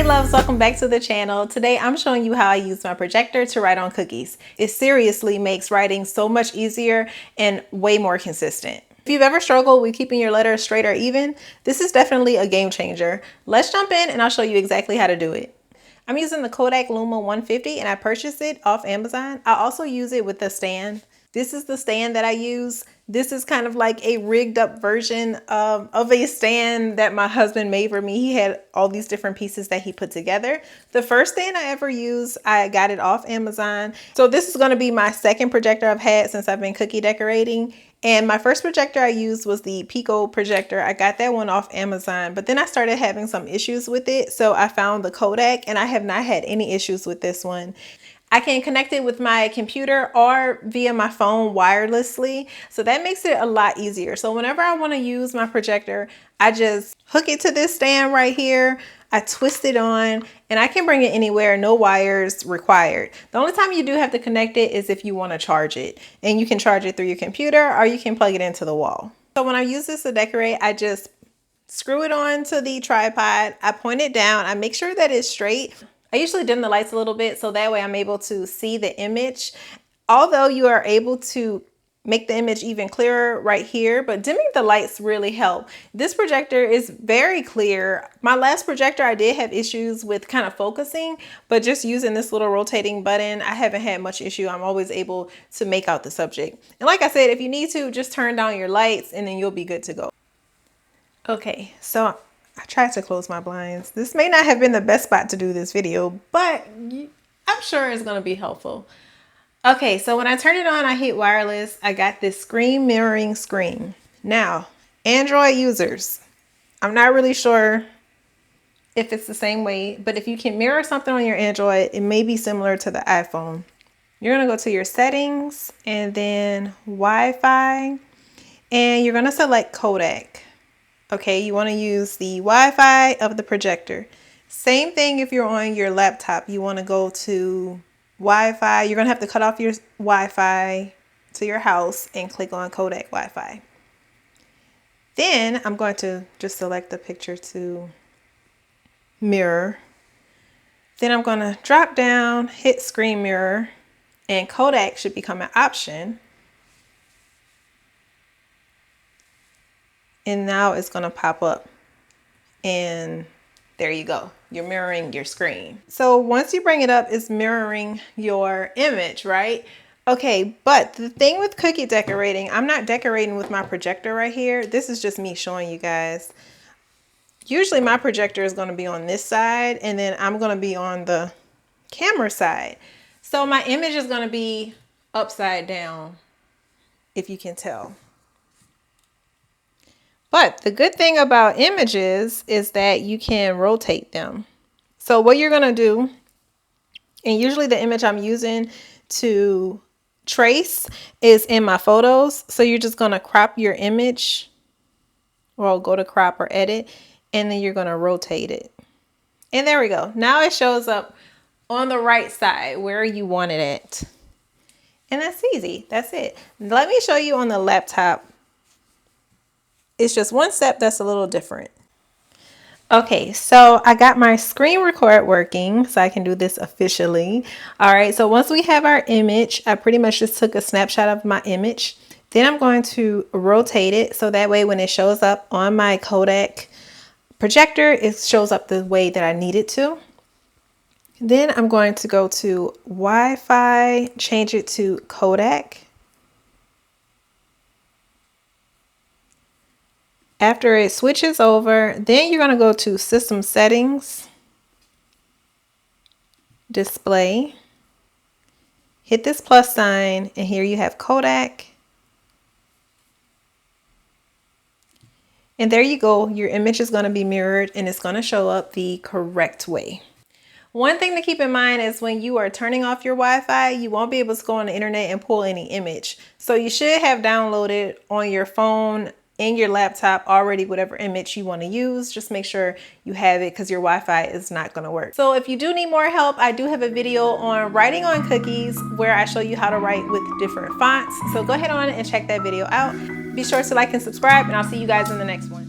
loves, welcome back to the channel. Today I'm showing you how I use my projector to write on cookies. It seriously makes writing so much easier and way more consistent. If you've ever struggled with keeping your letters straight or even, this is definitely a game changer. Let's jump in and I'll show you exactly how to do it. I'm using the Kodak Luma 150 and I purchased it off Amazon. I also use it with a stand. This is the stand that I use. This is kind of like a rigged up version of a stand that my husband made for me. He had all these different pieces that he put together. The first stand I ever used, I got it off Amazon. So this is gonna be my second projector I've had since I've been cookie decorating. And my first projector I used was the Pico projector. I got that one off Amazon, but then I started having some issues with it. So I found the Kodak and I have not had any issues with this one. I can connect it with my computer or via my phone wirelessly. So that makes it a lot easier. So whenever I want to use my projector, I just hook it to this stand right here. I twist it on and I can bring it anywhere, no wires required. The only time you do have to connect it is if you want to charge it, and you can charge it through your computer or you can plug it into the wall. So when I use this to decorate, I just screw it onto the tripod. I point it down. I make sure that it's straight. I usually dim the lights a little bit so that way I'm able to see the image. Although you are able to make the image even clearer right here, but dimming the lights really help. This projector is very clear. My last projector, I did have issues with kind of focusing, but just using this little rotating button, I haven't had much issue. I'm always able to make out the subject. And like I said, if you need to, just turn down your lights and then you'll be good to go. Okay, so I tried to close my blinds. This may not have been the best spot to do this video, but I'm sure it's going to be helpful. Okay, so when I turn it on, I hit wireless. I got this screen mirroring screen. Now, Android users, I'm not really sure if it's the same way, but if you can mirror something on your Android, it may be similar to the iPhone. You're going to go to your settings and then Wi-Fi, and you're going to select Kodak. Okay, you want to use the Wi-Fi of the projector. Same thing if you're on your laptop. You want to go to Wi-Fi. You're going to have to cut off your Wi-Fi to your house and click on Kodak Wi-Fi. Then I'm going to just select the picture to mirror. Then I'm going to drop down, hit screen mirror, and Kodak should become an option. And now it's going to pop up and there you go. You're mirroring your screen. So once you bring it up, it's mirroring your image, right? Okay, but the thing with cookie decorating, I'm not decorating with my projector right here. This is just me showing you guys. Usually my projector is going to be on this side and then I'm going to be on the camera side. So my image is going to be upside down, if you can tell. But the good thing about images is that you can rotate them. So what you're going to do, and usually the image I'm using to trace is in my photos. So you're just going to crop your image, or go to crop or edit, and then you're going to rotate it. And there we go. Now it shows up on the right side where you want it at. And that's easy. That's it. Let me show you on the laptop. It's just one step that's a little different. Okay, so I got my screen record working so I can do this officially. All right, so once we have our image, I pretty much just took a snapshot of my image. Then I'm going to rotate it so that way when it shows up on my Kodak projector, it shows up the way that I need it to. Then I'm going to go to Wi-Fi, change it to Kodak. After it switches over, then you're going to go to System Settings, Display, hit this plus sign, and here you have Kodak. And there you go. Your image is going to be mirrored and it's going to show up the correct way. One thing to keep in mind is when you are turning off your Wi-Fi, you won't be able to go on the internet and pull any image. So you should have downloaded on your phone in your laptop already whatever image you want to use. Just make sure you have it because your Wi-Fi is not going to work. So if you do need more help, I do have a video on writing on cookies where I show you how to write with different fonts. So go ahead on and check that video out. Be sure to like and subscribe, and I'll see you guys in the next one.